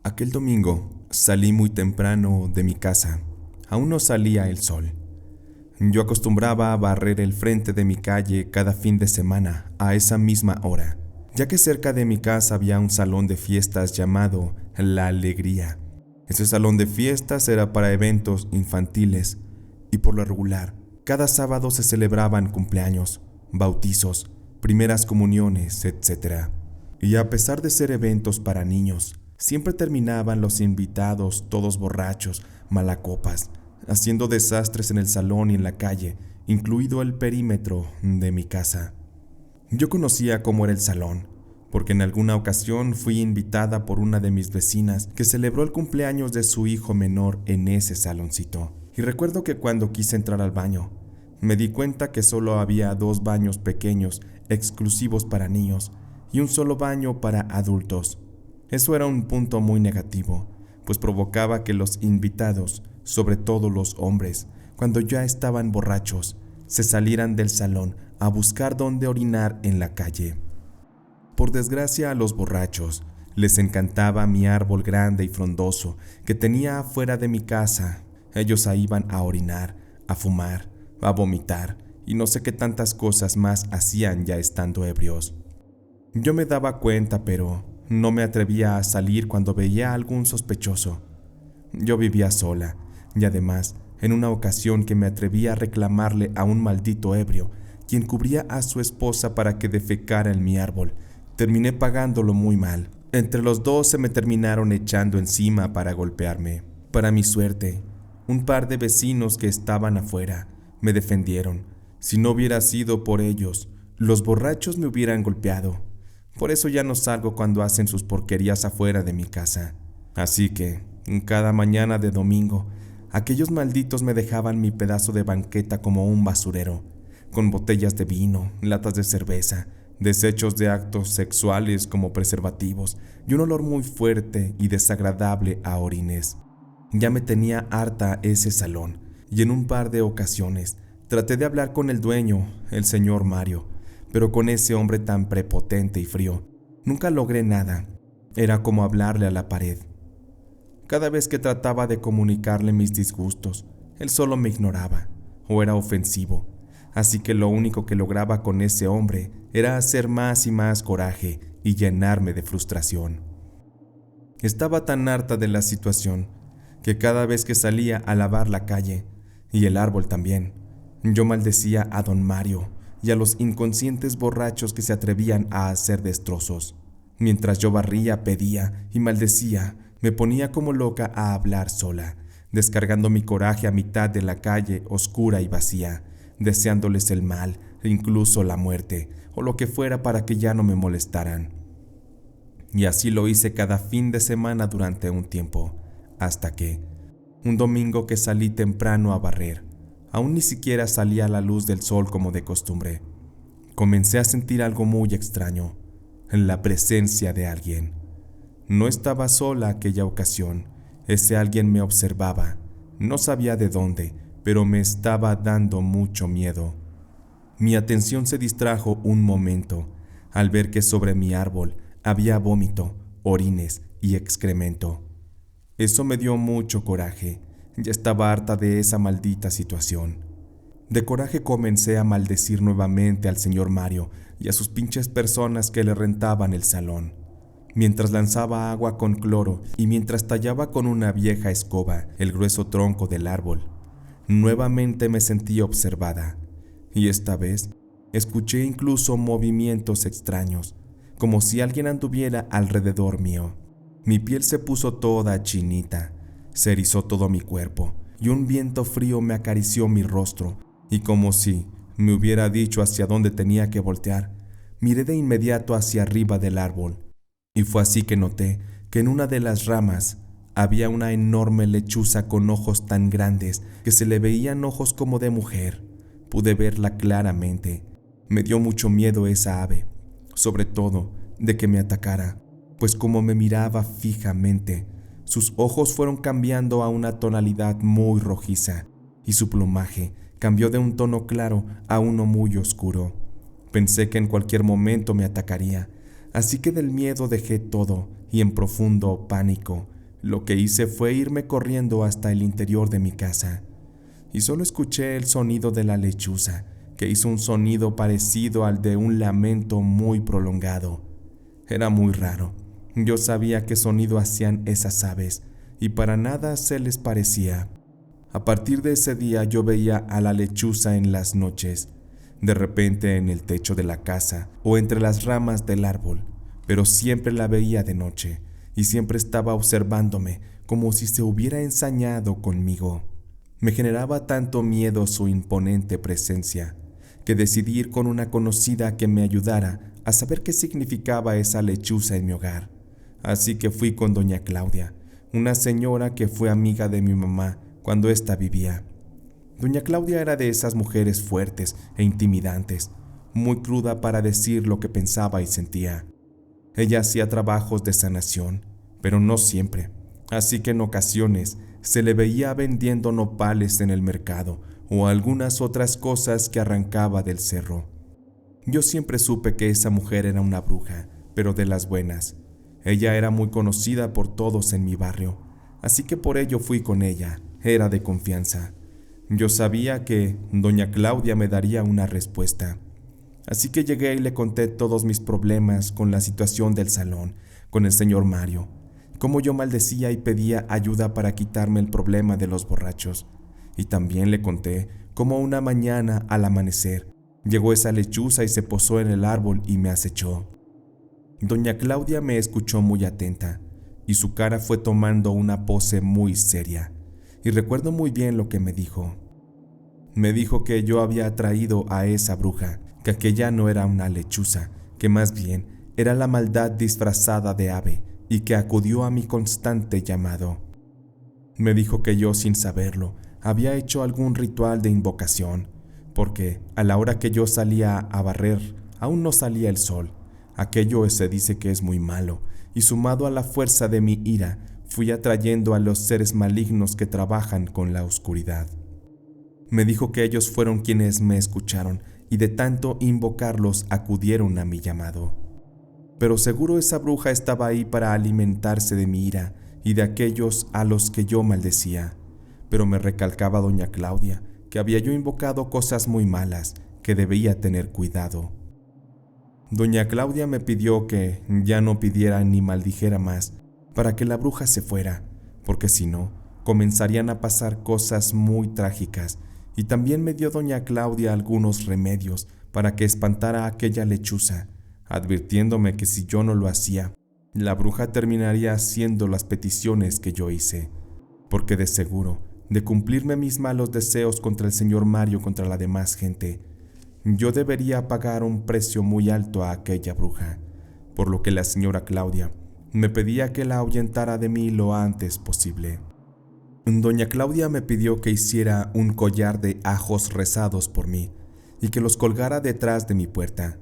Aquel domingo salí muy temprano de mi casa. Aún no salía el sol. Yo acostumbraba a barrer el frente de mi calle cada fin de semana a esa misma hora, ya que cerca de mi casa había un salón de fiestas llamado La Alegría. Ese salón de fiestas era para eventos infantiles y por lo regular, cada sábado se celebraban cumpleaños, bautizos, primeras comuniones, etc. Y a pesar de ser eventos para niños, siempre terminaban los invitados todos borrachos, malacopas, haciendo desastres en el salón y en la calle, incluido el perímetro de mi casa. Yo conocía cómo era el salón, porque en alguna ocasión fui invitada por una de mis vecinas que celebró el cumpleaños de su hijo menor en ese saloncito. Y recuerdo que cuando quise entrar al baño, me di cuenta que solo había 2 baños pequeños exclusivos para niños y un solo baño para adultos. Eso era un punto muy negativo, pues provocaba que los invitados, sobre todo los hombres, cuando ya estaban borrachos, se salieran del salón a buscar dónde orinar en la calle. Por desgracia a los borrachos les encantaba mi árbol grande y frondoso que tenía afuera de mi casa. Ellos ahí iban a orinar, a fumar, a vomitar y no sé qué tantas cosas más hacían ya estando ebrios. Yo me daba cuenta, pero no me atrevía a salir cuando veía a algún sospechoso. Yo vivía sola, y además, en una ocasión que me atreví a reclamarle a un maldito ebrio, quien cubría a su esposa para que defecara en mi árbol, terminé pagándolo muy mal. Entre los dos se me terminaron echando encima para golpearme. Para mi suerte, un par de vecinos que estaban afuera me defendieron. Si no hubiera sido por ellos, los borrachos me hubieran golpeado. Por eso ya no salgo cuando hacen sus porquerías afuera de mi casa. Así que, cada mañana de domingo, aquellos malditos me dejaban mi pedazo de banqueta como un basurero, con botellas de vino, latas de cerveza, desechos de actos sexuales como preservativos y un olor muy fuerte y desagradable a orines. Ya me tenía harta ese salón, y en un par de ocasiones traté de hablar con el dueño, el señor Mario, pero con ese hombre tan prepotente y frío, nunca logré nada. Era como hablarle a la pared. Cada vez que trataba de comunicarle mis disgustos, él solo me ignoraba, o era ofensivo, así que lo único que lograba con ese hombre era hacer más y más coraje y llenarme de frustración. Estaba tan harta de la situación, que cada vez que salía a lavar la calle, y el árbol también, yo maldecía a don Mario y a los inconscientes borrachos que se atrevían a hacer destrozos. Mientras yo barría, pedía y maldecía, me ponía como loca a hablar sola, descargando mi coraje a mitad de la calle oscura y vacía, deseándoles el mal e incluso la muerte, o lo que fuera para que ya no me molestaran. Y así lo hice cada fin de semana durante un tiempo, hasta que, un domingo que salí temprano a barrer, aún ni siquiera salía a la luz del sol como de costumbre, comencé a sentir algo muy extraño, la presencia de alguien. No estaba sola aquella ocasión, ese alguien me observaba, no sabía de dónde, pero me estaba dando mucho miedo. Mi atención se distrajo un momento al ver que sobre mi árbol había vómito, orines y excremento. Eso me dio mucho coraje. Ya estaba harta de esa maldita situación. De coraje comencé a maldecir nuevamente al señor Mario y a sus pinches personas que le rentaban el salón. Mientras lanzaba agua con cloro y mientras tallaba con una vieja escoba el grueso tronco del árbol, nuevamente me sentí observada. Y esta vez escuché incluso movimientos extraños, como si alguien anduviera alrededor mío. Mi piel se puso toda chinita, se erizó todo mi cuerpo y un viento frío me acarició mi rostro y como si me hubiera dicho hacia dónde tenía que voltear, miré de inmediato hacia arriba del árbol y fue así que noté que en una de las ramas había una enorme lechuza con ojos tan grandes que se le veían ojos como de mujer. Pude verla claramente. Me dio mucho miedo esa ave, sobre todo de que me atacara, pues como me miraba fijamente, sus ojos fueron cambiando a una tonalidad muy rojiza y su plumaje cambió de un tono claro a uno muy oscuro. Pensé que en cualquier momento me atacaría, así que del miedo dejé todo y en profundo pánico Lo que hice fue irme corriendo hasta el interior de mi casa, y solo escuché el sonido de la lechuza, que hizo un sonido parecido al de un lamento muy prolongado. Era muy raro. Yo sabía qué sonido hacían esas aves, y para nada se les parecía. A partir de ese día yo veía a la lechuza en las noches, de repente en el techo de la casa o entre las ramas del árbol, pero siempre la veía de noche y siempre estaba observándome como si se hubiera ensañado conmigo. Me generaba tanto miedo su imponente presencia que decidí ir con una conocida que me ayudara a saber qué significaba esa lechuza en mi hogar. Así que fui con doña Claudia, una señora que fue amiga de mi mamá cuando ésta vivía. Doña Claudia era de esas mujeres fuertes e intimidantes, muy cruda para decir lo que pensaba y sentía. Ella hacía trabajos de sanación, pero no siempre, así que en ocasiones se le veía vendiendo nopales en el mercado o algunas otras cosas que arrancaba del cerro. Yo siempre supe que esa mujer era una bruja, pero de las buenas. Ella era muy conocida por todos en mi barrio, así que por ello fui con ella, era de confianza. Yo sabía que doña Claudia me daría una respuesta. Así que llegué y le conté todos mis problemas con la situación del salón, con el señor Mario, cómo yo maldecía y pedía ayuda para quitarme el problema de los borrachos. Y también le conté cómo una mañana al amanecer llegó esa lechuza y se posó en el árbol y me acechó. Doña Claudia me escuchó muy atenta y su cara fue tomando una pose muy seria. Y recuerdo muy bien lo que me dijo. Me dijo que yo había atraído a esa bruja, que aquella no era una lechuza, que más bien era la maldad disfrazada de ave y que acudió a mi constante llamado. Me dijo que yo, sin saberlo, había hecho algún ritual de invocación, porque a la hora que yo salía a barrer, aún no salía el sol. Aquello se dice que es muy malo, y sumado a la fuerza de mi ira, fui atrayendo a los seres malignos que trabajan con la oscuridad. Me dijo que ellos fueron quienes me escucharon y de tanto invocarlos acudieron a mi llamado. Pero seguro esa bruja estaba ahí para alimentarse de mi ira y de aquellos a los que yo maldecía. Pero me recalcaba doña Claudia que había yo invocado cosas muy malas, que debía tener cuidado. Doña Claudia me pidió que ya no pidiera ni maldijera más para que la bruja se fuera, porque si no, comenzarían a pasar cosas muy trágicas, y también me dio doña Claudia algunos remedios para que espantara a aquella lechuza, advirtiéndome que si yo no lo hacía, la bruja terminaría haciendo las peticiones que yo hice, porque de seguro, de cumplirme mis malos deseos contra el señor Mario, contra la demás gente, yo debería pagar un precio muy alto a aquella bruja, por lo que la señora Claudia me pedía que la ahuyentara de mí lo antes posible. Doña Claudia me pidió que hiciera un collar de ajos rezados por mí y que los colgara detrás de mi puerta,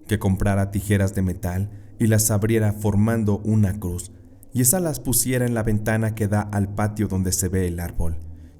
que comprara tijeras de metal y las abriera formando una cruz, y esas las pusiera en la ventana que da al patio donde se ve el árbol.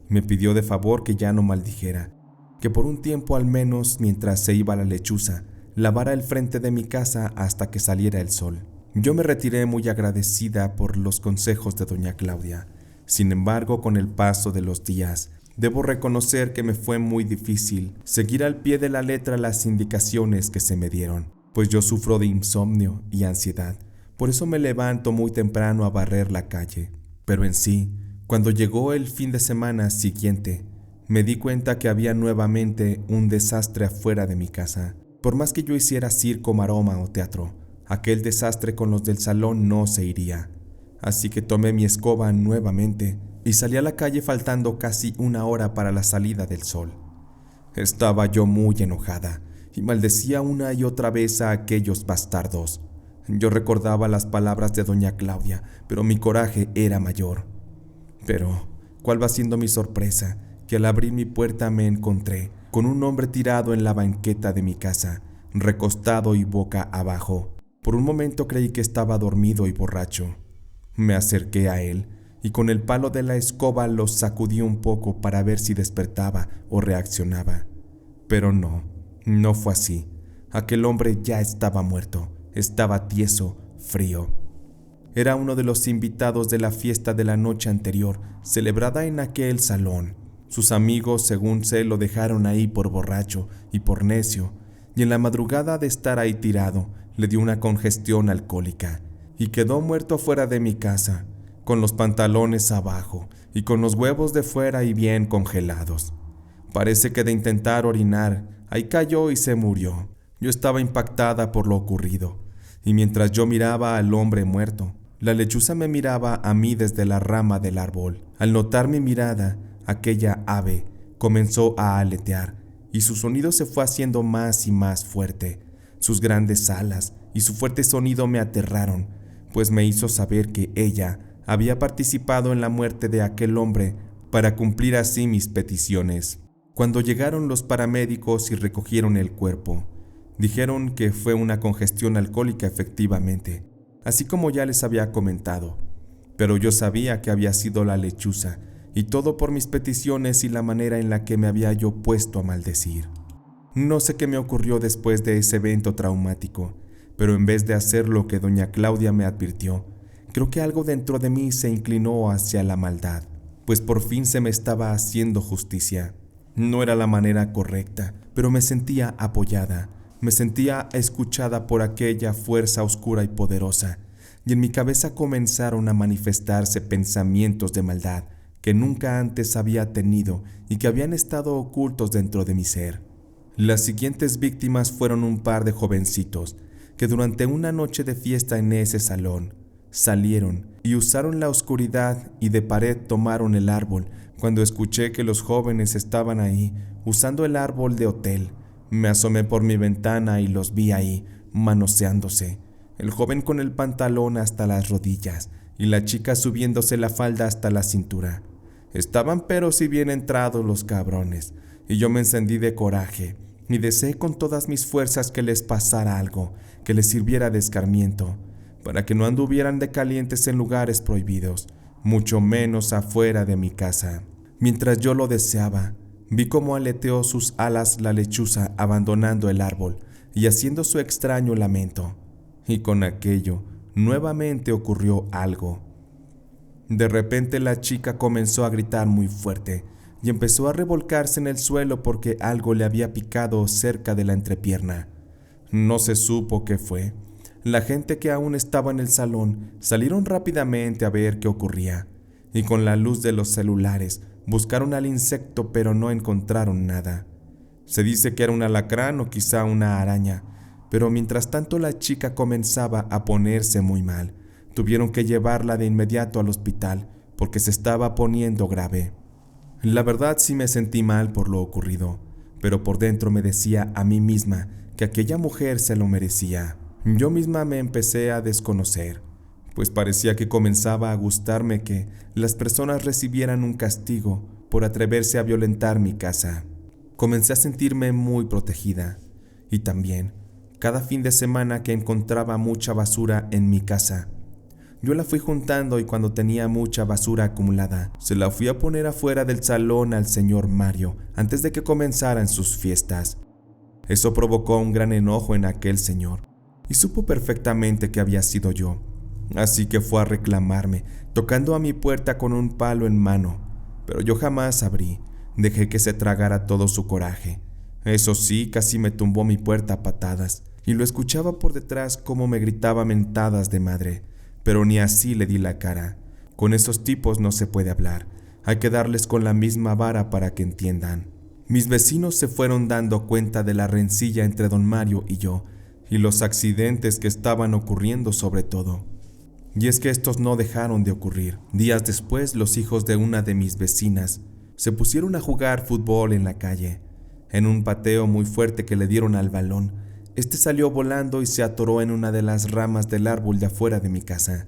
Me pidió de favor que ya no maldijera, que por un tiempo al menos, mientras se iba la lechuza, lavara el frente de mi casa hasta que saliera el sol. Yo me retiré muy agradecida por los consejos de doña Claudia. Sin embargo, con el paso de los días, debo reconocer que me fue muy difícil seguir al pie de la letra las indicaciones que se me dieron, pues yo sufro de insomnio y ansiedad. Por eso me levanto muy temprano a barrer la calle. Pero en sí, cuando llegó el fin de semana siguiente, me di cuenta que había nuevamente un desastre afuera de mi casa. Por más que yo hiciera circo, maroma o teatro, aquel desastre con los del salón no se iría. Así que tomé mi escoba nuevamente y salí a la calle faltando casi una hora para la salida del sol. Estaba yo muy enojada y maldecía una y otra vez a aquellos bastardos. Yo recordaba las palabras de doña Claudia, pero mi coraje era mayor. Pero, ¿cuál va siendo mi sorpresa? Que al abrir mi puerta me encontré con un hombre tirado en la banqueta de mi casa, recostado y boca abajo. Por un momento creí que estaba dormido y borracho. Me acerqué a él y con el palo de la escoba lo sacudí un poco para ver si despertaba o reaccionaba. Pero no fue así. Aquel hombre ya estaba muerto, estaba tieso, frío. Era uno de los invitados de la fiesta de la noche anterior, celebrada en aquel salón. Sus amigos, según sé, lo dejaron ahí por borracho y por necio, y en la madrugada de estar ahí tirado, le dio una congestión alcohólica, y quedó muerto fuera de mi casa, con los pantalones abajo, y con los huevos de fuera y bien congelados. Parece que de intentar orinar, ahí cayó y se murió. Yo estaba impactada por lo ocurrido, y mientras yo miraba al hombre muerto, la lechuza me miraba a mí desde la rama del árbol. Al notar mi mirada, aquella ave comenzó a aletear, y su sonido se fue haciendo más y más fuerte. Sus grandes alas y su fuerte sonido me aterraron, pues me hizo saber que ella había participado en la muerte de aquel hombre para cumplir así mis peticiones. Cuando llegaron los paramédicos y recogieron el cuerpo, dijeron que fue una congestión alcohólica efectivamente, así como ya les había comentado, pero yo sabía que había sido la lechuza, y todo por mis peticiones y la manera en la que me había yo puesto a maldecir. No sé qué me ocurrió después de ese evento traumático, pero en vez de hacer lo que doña Claudia me advirtió, creo que algo dentro de mí se inclinó hacia la maldad, pues por fin se me estaba haciendo justicia. No era la manera correcta, pero me sentía apoyada, me sentía escuchada por aquella fuerza oscura y poderosa, y en mi cabeza comenzaron a manifestarse pensamientos de maldad que nunca antes había tenido y que habían estado ocultos dentro de mi ser. Las siguientes víctimas fueron un par de jovencitos que durante una noche de fiesta en ese salón salieron y usaron la oscuridad y de pared tomaron el árbol. Cuando escuché que los jóvenes estaban ahí usando el árbol de hotel, me asomé por mi ventana y los vi ahí manoseándose, el joven con el pantalón hasta las rodillas y la chica subiéndose la falda hasta la cintura. Estaban pero si bien entrados los cabrones, y yo me encendí de coraje y deseé con todas mis fuerzas que les pasara algo, que les sirviera de escarmiento, para que no anduvieran de calientes en lugares prohibidos, mucho menos afuera de mi casa. Mientras yo lo deseaba, vi cómo aleteó sus alas la lechuza abandonando el árbol y haciendo su extraño lamento, y con aquello nuevamente ocurrió algo. De repente la chica comenzó a gritar muy fuerte y empezó a revolcarse en el suelo porque algo le había picado cerca de la entrepierna. No se supo qué fue. La gente que aún estaba en el salón salieron rápidamente a ver qué ocurría, y con la luz de los celulares buscaron al insecto pero no encontraron nada. Se dice que era un alacrán o quizá una araña, pero mientras tanto la chica comenzaba a ponerse muy mal. Tuvieron que llevarla de inmediato al hospital porque se estaba poniendo grave. La verdad sí me sentí mal por lo ocurrido, pero por dentro me decía a mí misma que aquella mujer se lo merecía. Yo misma me empecé a desconocer, pues parecía que comenzaba a gustarme que las personas recibieran un castigo por atreverse a violentar mi casa. Comencé a sentirme muy protegida, y también, cada fin de semana que encontraba mucha basura en mi casa, yo la fui juntando y cuando tenía mucha basura acumulada, se la fui a poner afuera del salón al señor Mario antes de que comenzaran sus fiestas. Eso provocó un gran enojo en aquel señor, y supo perfectamente que había sido yo, así que fue a reclamarme, tocando a mi puerta con un palo en mano, pero yo jamás abrí, dejé que se tragara todo su coraje. Eso sí, casi me tumbó mi puerta a patadas, y lo escuchaba por detrás cómo me gritaba mentadas de madre, pero ni así le di la cara. Con esos tipos no se puede hablar, hay que darles con la misma vara para que entiendan. Mis vecinos se fueron dando cuenta de la rencilla entre don Mario y yo, y los accidentes que estaban ocurriendo sobre todo. Y es que estos no dejaron de ocurrir. Días después, los hijos de una de mis vecinas se pusieron a jugar fútbol en la calle. En un pateo muy fuerte que le dieron al balón, este salió volando y se atoró en una de las ramas del árbol de afuera de mi casa,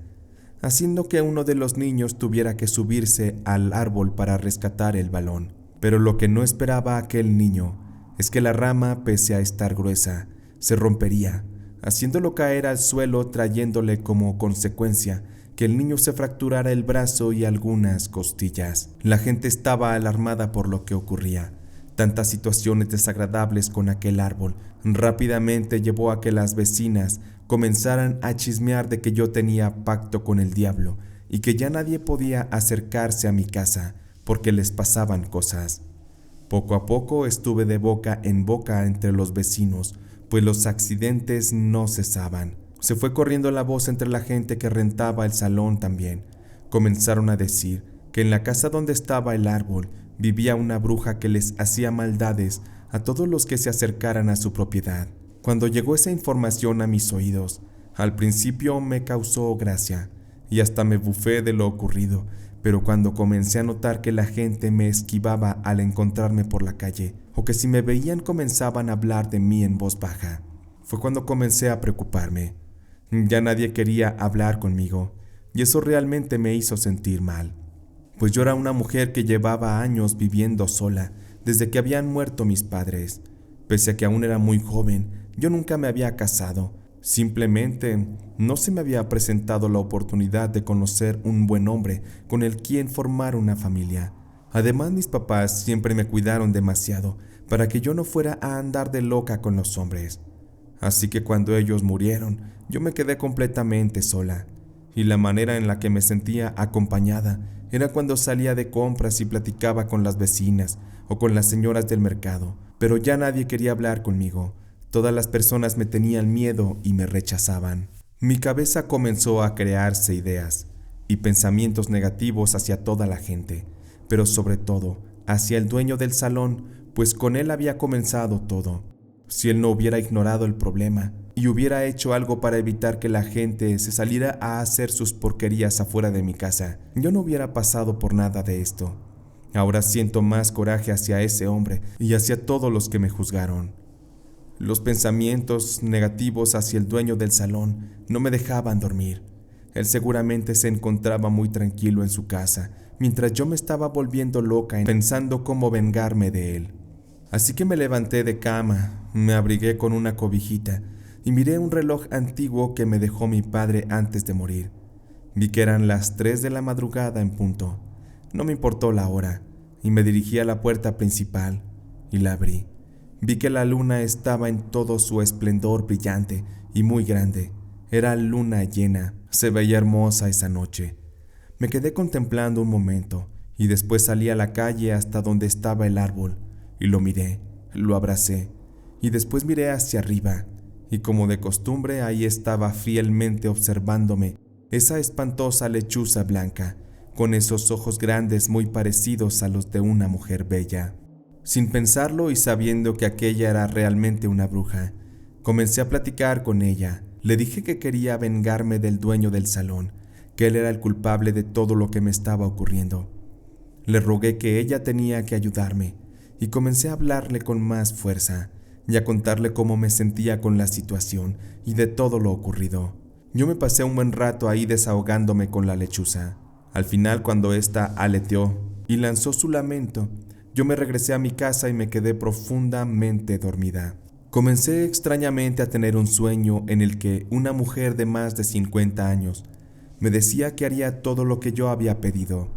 haciendo que uno de los niños tuviera que subirse al árbol para rescatar el balón. Pero lo que no esperaba aquel niño es que la rama, pese a estar gruesa, se rompería, haciéndolo caer al suelo, trayéndole como consecuencia que el niño se fracturara el brazo y algunas costillas. La gente estaba alarmada por lo que ocurría. Tantas situaciones desagradables con aquel árbol rápidamente llevó a que las vecinas comenzaran a chismear de que yo tenía pacto con el diablo y que ya nadie podía acercarse a mi casa porque les pasaban cosas. Poco a poco estuve de boca en boca entre los vecinos, pues los accidentes no cesaban. Se fue corriendo la voz entre la gente que rentaba el salón también. Comenzaron a decir que en la casa donde estaba el árbol vivía una bruja que les hacía maldades a todos los que se acercaran a su propiedad. Cuando llegó esa información a mis oídos, al principio me causó gracia y hasta me bufé de lo ocurrido, pero cuando comencé a notar que la gente me esquivaba al encontrarme por la calle, o que si me veían comenzaban a hablar de mí en voz baja, fue cuando comencé a preocuparme. Ya nadie quería hablar conmigo, y eso realmente me hizo sentir mal, pues yo era una mujer que llevaba años viviendo sola, desde que habían muerto mis padres. Pese a que aún era muy joven, yo nunca me había casado. Simplemente no se me había presentado la oportunidad de conocer un buen hombre con el quien formar una familia. Además, mis papás siempre me cuidaron demasiado para que yo no fuera a andar de loca con los hombres. Así que cuando ellos murieron, yo me quedé completamente sola. Y la manera en la que me sentía acompañada era cuando salía de compras y platicaba con las vecinas o con las señoras del mercado, pero ya nadie quería hablar conmigo. Todas las personas me tenían miedo y me rechazaban. Mi cabeza comenzó a crearse ideas y pensamientos negativos hacia toda la gente, pero sobre todo hacia el dueño del salón, pues con él había comenzado todo. Si él no hubiera ignorado el problema y hubiera hecho algo para evitar que la gente se saliera a hacer sus porquerías afuera de mi casa, yo no hubiera pasado por nada de esto. Ahora siento más coraje hacia ese hombre y hacia todos los que me juzgaron. Los pensamientos negativos hacia el dueño del salón no me dejaban dormir. Él seguramente se encontraba muy tranquilo en su casa, mientras yo me estaba volviendo loca pensando cómo vengarme de él. Así que me levanté de cama, me abrigué con una cobijita y miré un reloj antiguo que me dejó mi padre antes de morir. Vi que eran las 3 de la madrugada en punto. No me importó la hora y me dirigí a la puerta principal y la abrí. Vi que la luna estaba en todo su esplendor brillante y muy grande. Era luna llena, se veía hermosa esa noche. Me quedé contemplando un momento y después salí a la calle hasta donde estaba el árbol y lo miré, lo abracé y después miré hacia arriba y como de costumbre ahí estaba fielmente observándome esa espantosa lechuza blanca con esos ojos grandes muy parecidos a los de una mujer bella. Sin pensarlo y sabiendo que aquella era realmente una bruja, comencé a platicar con ella. Le dije que quería vengarme del dueño del salón, que él era el culpable de todo lo que me estaba ocurriendo. Le rogué que ella tenía que ayudarme y comencé a hablarle con más fuerza y a contarle cómo me sentía con la situación y de todo lo ocurrido. Yo me pasé un buen rato ahí desahogándome con la lechuza. Al final, cuando ésta aleteó y lanzó su lamento, yo me regresé a mi casa y me quedé profundamente dormida. Comencé extrañamente a tener un sueño en el que una mujer de más de 50 años me decía que haría todo lo que yo había pedido.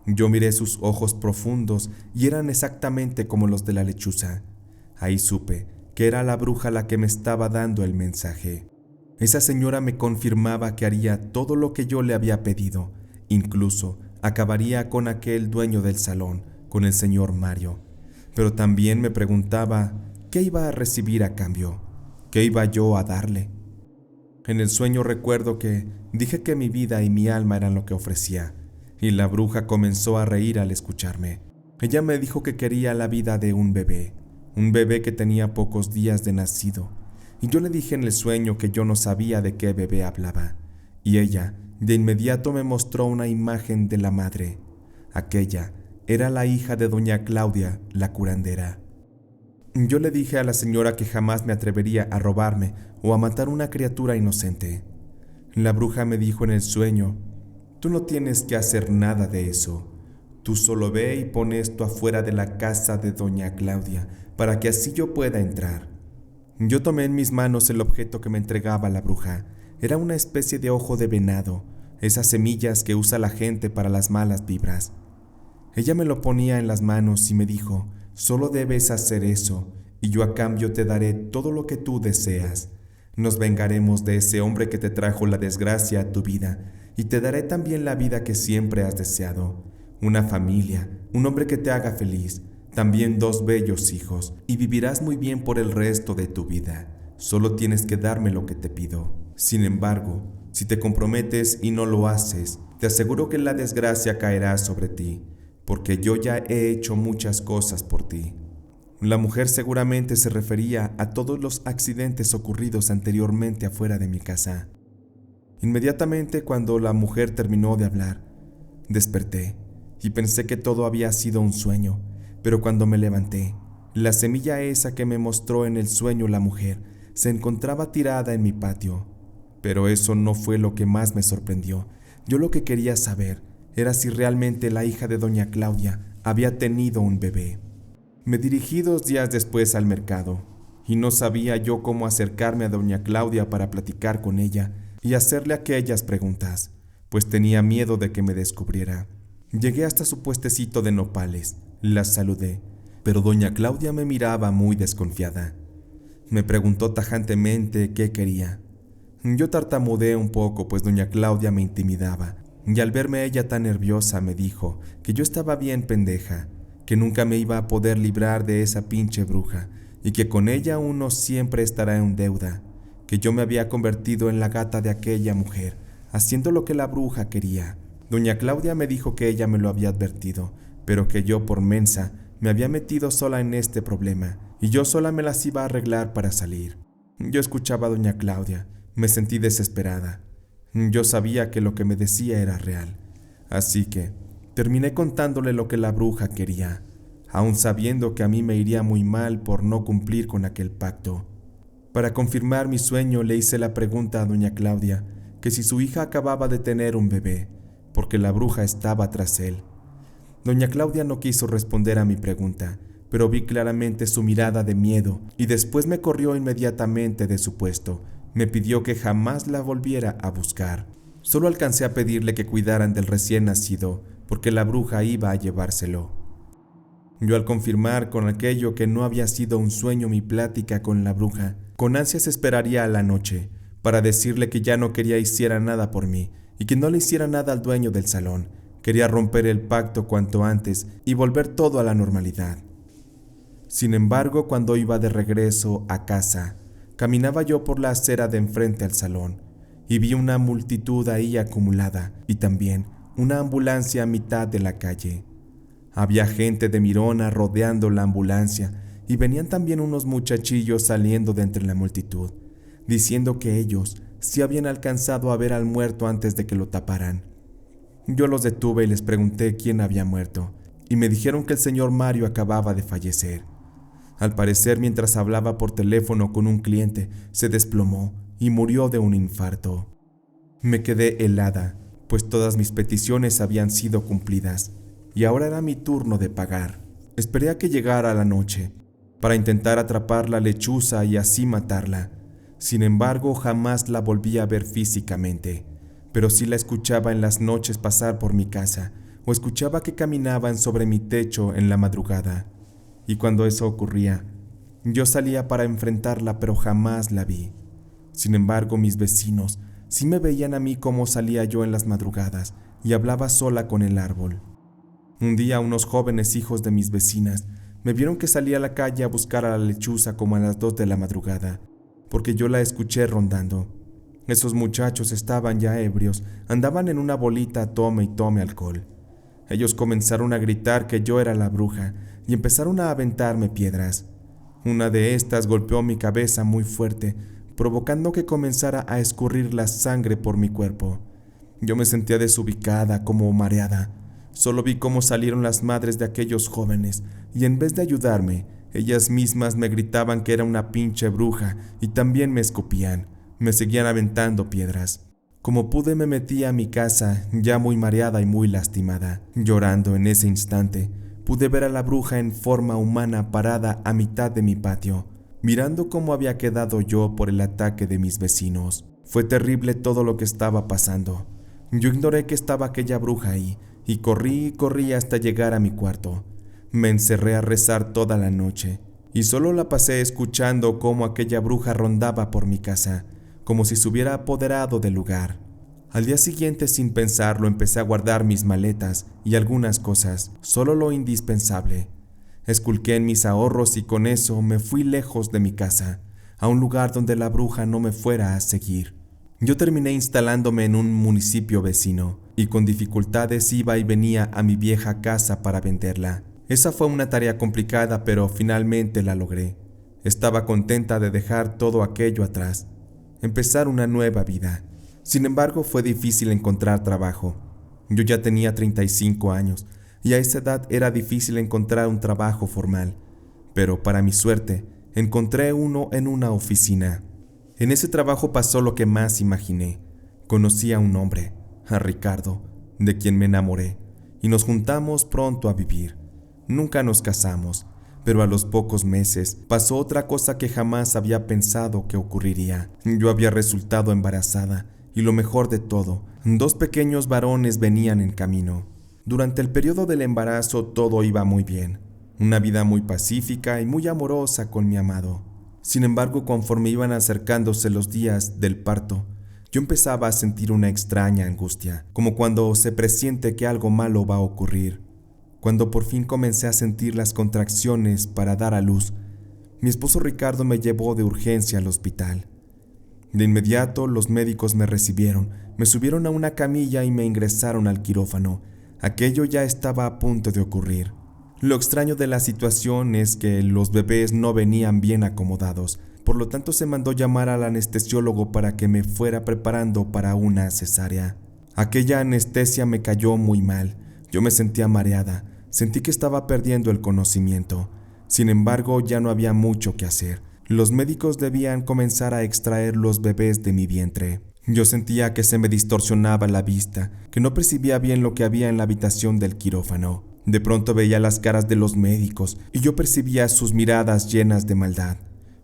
Yo miré sus ojos profundos y eran exactamente como los de la lechuza. Ahí supe que era la bruja la que me estaba dando el mensaje. Esa señora me confirmaba que haría todo lo que yo le había pedido, incluso acabaría con aquel dueño del salón, con el señor Mario, pero también me preguntaba qué iba a recibir a cambio, qué iba yo a darle. En el sueño recuerdo que dije que mi vida y mi alma eran lo que ofrecía, y la bruja comenzó a reír al escucharme. Ella me dijo que quería la vida de un bebé que tenía pocos días de nacido, y yo le dije en el sueño que yo no sabía de qué bebé hablaba, y ella de inmediato me mostró una imagen de la madre. Aquella era la hija de doña Claudia, la curandera. Yo le dije a la señora que jamás me atrevería a robarme o a matar una criatura inocente. La bruja me dijo en el sueño: tú no tienes que hacer nada de eso. Tú solo ve y pon esto afuera de la casa de doña Claudia para que así yo pueda entrar. Yo tomé en mis manos el objeto que me entregaba la bruja. Era una especie de ojo de venado, esas semillas que usa la gente para las malas vibras. Ella me lo ponía en las manos y me dijo Solo debes hacer eso, y yo a cambio te daré todo lo que tú deseas. Nos vengaremos de ese hombre que te trajo la desgracia a tu vida, y te daré también la vida que siempre has deseado. Una familia, un hombre que te haga feliz, también 2 bellos hijos, y vivirás muy bien por el resto de tu vida. Solo tienes que darme lo que te pido. Sin embargo, si te comprometes y no lo haces, te aseguro que la desgracia caerá sobre ti, porque yo ya he hecho muchas cosas por ti. La mujer seguramente se refería a todos los accidentes ocurridos anteriormente afuera de mi casa. Inmediatamente cuando la mujer terminó de hablar, desperté y pensé que todo había sido un sueño, pero cuando me levanté, la semilla esa que me mostró en el sueño la mujer se encontraba tirada en mi patio. Pero eso no fue lo que más me sorprendió. Yo lo que quería saber era si realmente la hija de doña Claudia había tenido un bebé. Me dirigí 2 días después al mercado, y no sabía yo cómo acercarme a doña Claudia para platicar con ella y hacerle aquellas preguntas, pues tenía miedo de que me descubriera. Llegué hasta su puestecito de nopales, la saludé, pero doña Claudia me miraba muy desconfiada. Me preguntó tajantemente qué quería. Yo tartamudeé un poco, pues doña Claudia me intimidaba, y al verme ella tan nerviosa me dijo que yo estaba bien pendeja, que nunca me iba a poder librar de esa pinche bruja, y que con ella uno siempre estará en deuda, que yo me había convertido en la gata de aquella mujer, haciendo lo que la bruja quería. Doña Claudia me dijo que ella me lo había advertido, pero que yo por mensa me había metido sola en este problema, y yo sola me las iba a arreglar para salir. Yo escuchaba a doña Claudia, me sentí desesperada. Yo sabía que lo que me decía era real, así que terminé contándole lo que la bruja quería, aun sabiendo que a mí me iría muy mal por no cumplir con aquel pacto. Para confirmar mi sueño le hice la pregunta a doña Claudia que si su hija acababa de tener un bebé, porque la bruja estaba tras él. Doña Claudia no quiso responder a mi pregunta, pero vi claramente su mirada de miedo y después me corrió inmediatamente de su puesto. Me pidió que jamás la volviera a buscar. Solo alcancé a pedirle que cuidaran del recién nacido, porque la bruja iba a llevárselo. Yo, al confirmar con aquello que no había sido un sueño mi plática con la bruja, con ansias esperaría a la noche para decirle que ya no quería hiciera nada por mí y que no le hiciera nada al dueño del salón. Quería romper el pacto cuanto antes y volver todo a la normalidad. Sin embargo, cuando iba de regreso a casa, caminaba yo por la acera de enfrente al salón y vi una multitud ahí acumulada y también una ambulancia a mitad de la calle. Había gente de Mirona rodeando la ambulancia y venían también unos muchachillos saliendo de entre la multitud, diciendo que ellos sí habían alcanzado a ver al muerto antes de que lo taparan. Yo los detuve y les pregunté quién había muerto, y me dijeron que el señor Mario acababa de fallecer. Al parecer, mientras hablaba por teléfono con un cliente, se desplomó y murió de un infarto. Me quedé helada, pues todas mis peticiones habían sido cumplidas, y ahora era mi turno de pagar. Esperé a que llegara la noche, para intentar atrapar la lechuza y así matarla. Sin embargo, jamás la volví a ver físicamente, pero sí la escuchaba en las noches pasar por mi casa, o escuchaba que caminaban sobre mi techo en la madrugada. Y cuando eso ocurría, yo salía para enfrentarla, pero jamás la vi. Sin embargo, mis vecinos sí me veían a mí como salía yo en las madrugadas y hablaba sola con el árbol. Un día unos jóvenes hijos de mis vecinas me vieron que salía a la calle a buscar a la lechuza como a las 2 de la madrugada, porque yo la escuché rondando. Esos muchachos estaban ya ebrios, andaban en una bolita tome y tome alcohol. Ellos comenzaron a gritar que yo era la bruja y empezaron a aventarme piedras. Una de estas golpeó mi cabeza muy fuerte, provocando que comenzara a escurrir la sangre por mi cuerpo. Yo me sentía desubicada, como mareada. Solo vi cómo salieron las madres de aquellos jóvenes y en vez de ayudarme, ellas mismas me gritaban que era una pinche bruja y también me escupían. Me seguían aventando piedras. Como pude me metí a mi casa, ya muy mareada y muy lastimada. Llorando en ese instante, pude ver a la bruja en forma humana parada a mitad de mi patio, mirando cómo había quedado yo por el ataque de mis vecinos. Fue terrible todo lo que estaba pasando. Yo ignoré que estaba aquella bruja ahí, y corrí hasta llegar a mi cuarto. Me encerré a rezar toda la noche y solo la pasé escuchando cómo aquella bruja rondaba por mi casa, como si se hubiera apoderado del lugar. Al día siguiente, sin pensarlo, empecé a guardar mis maletas y algunas cosas, solo lo indispensable. Esculqué en mis ahorros y con eso me fui lejos de mi casa, a un lugar donde la bruja no me fuera a seguir. Yo terminé instalándome en un municipio vecino y con dificultades iba y venía a mi vieja casa para venderla. Esa fue una tarea complicada, pero finalmente la logré. Estaba contenta de dejar todo aquello atrás, empezar una nueva vida. Sin embargo, fue difícil encontrar trabajo. Yo ya tenía 35 años y a esa edad era difícil encontrar un trabajo formal, pero para mi suerte, encontré uno en una oficina. En ese trabajo pasó lo que más imaginé. Conocí a un hombre, a Ricardo, de quien me enamoré, y nos juntamos pronto a vivir. Nunca nos casamos, pero a los pocos meses pasó otra cosa que jamás había pensado que ocurriría. Yo había resultado embarazada y lo mejor de todo, 2 pequeños varones venían en camino. Durante el periodo del embarazo todo iba muy bien, una vida muy pacífica y muy amorosa con mi amado. Sin embargo, conforme iban acercándose los días del parto, yo empezaba a sentir una extraña angustia, como cuando se presiente que algo malo va a ocurrir. Cuando por fin comencé a sentir las contracciones para dar a luz, mi esposo Ricardo me llevó de urgencia al hospital. De inmediato los médicos me recibieron, me subieron a una camilla y me ingresaron al quirófano. Aquello ya estaba a punto de ocurrir. Lo extraño de la situación es que los bebés no venían bien acomodados, por lo tanto se mandó llamar al anestesiólogo para que me fuera preparando para una cesárea. Aquella anestesia me cayó muy mal. Yo me sentía mareada, sentí que estaba perdiendo el conocimiento. Sin embargo, ya no había mucho que hacer. Los médicos debían comenzar a extraer los bebés de mi vientre. Yo sentía que se me distorsionaba la vista, que no percibía bien lo que había en la habitación del quirófano. De pronto veía las caras de los médicos y yo percibía sus miradas llenas de maldad,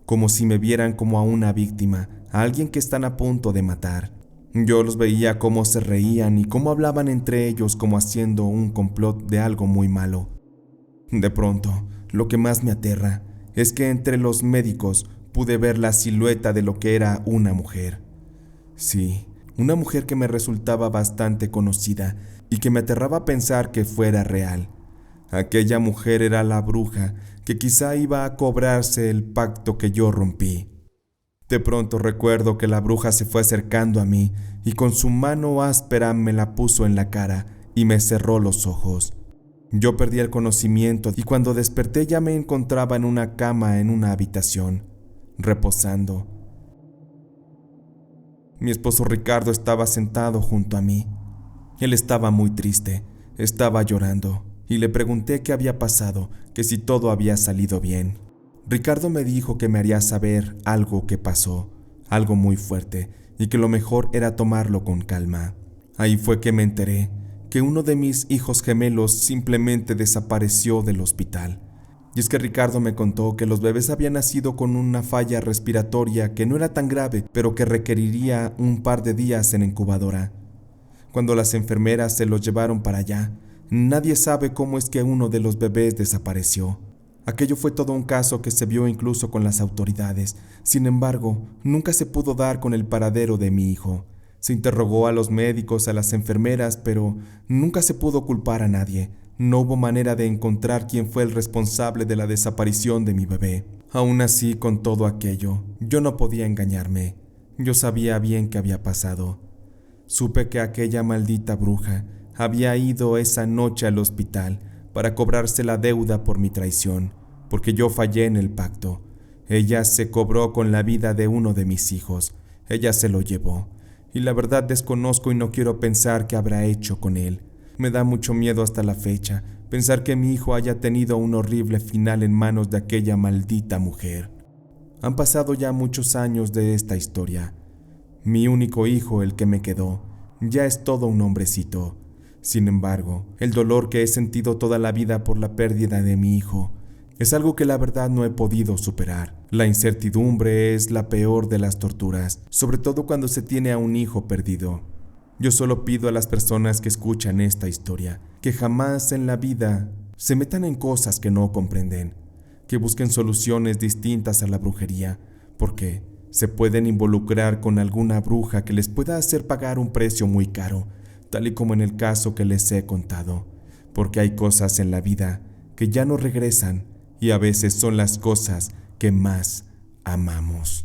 como si me vieran como a una víctima, a alguien que están a punto de matar. Yo los veía cómo se reían y cómo hablaban entre ellos como haciendo un complot de algo muy malo. De pronto, lo que más me aterra es que entre los médicos pude ver la silueta de lo que era una mujer. Sí, una mujer que me resultaba bastante conocida y que me aterraba pensar que fuera real. Aquella mujer era la bruja que quizá iba a cobrarse el pacto que yo rompí. De pronto recuerdo que la bruja se fue acercando a mí y con su mano áspera me la puso en la cara y me cerró los ojos. Yo perdí el conocimiento y cuando desperté ya me encontraba en una cama en una habitación, reposando. Mi esposo Ricardo estaba sentado junto a mí. Él estaba muy triste, estaba llorando y le pregunté qué había pasado, que si todo había salido bien. Ricardo me dijo que me haría saber algo que pasó, algo muy fuerte, y que lo mejor era tomarlo con calma. Ahí fue que me enteré que uno de mis hijos gemelos simplemente desapareció del hospital. Y es que Ricardo me contó que los bebés habían nacido con una falla respiratoria que no era tan grave, pero que requeriría un par de días en incubadora. Cuando las enfermeras se los llevaron para allá, nadie sabe cómo es que uno de los bebés desapareció. Aquello fue todo un caso que se vio incluso con las autoridades. Sin embargo, nunca se pudo dar con el paradero de mi hijo. Se interrogó a los médicos, a las enfermeras, pero nunca se pudo culpar a nadie. No hubo manera de encontrar quién fue el responsable de la desaparición de mi bebé. Aún así, con todo aquello, yo no podía engañarme. Yo sabía bien qué había pasado. Supe que aquella maldita bruja había ido esa noche al hospital para cobrarse la deuda por mi traición, porque yo fallé en el pacto. Ella se cobró con la vida de uno de mis hijos. Ella se lo llevó. Y la verdad desconozco y no quiero pensar qué habrá hecho con él. Me da mucho miedo hasta la fecha pensar que mi hijo haya tenido un horrible final en manos de aquella maldita mujer. Han pasado ya muchos años de esta historia. Mi único hijo, el que me quedó, ya es todo un hombrecito. Sin embargo, el dolor que he sentido toda la vida por la pérdida de mi hijo es algo que la verdad no he podido superar. La incertidumbre es la peor de las torturas, sobre todo cuando se tiene a un hijo perdido. Yo solo pido a las personas que escuchan esta historia que jamás en la vida se metan en cosas que no comprenden, que busquen soluciones distintas a la brujería, porque se pueden involucrar con alguna bruja que les pueda hacer pagar un precio muy caro, tal y como en el caso que les he contado, porque hay cosas en la vida que ya no regresan y a veces son las cosas que más amamos.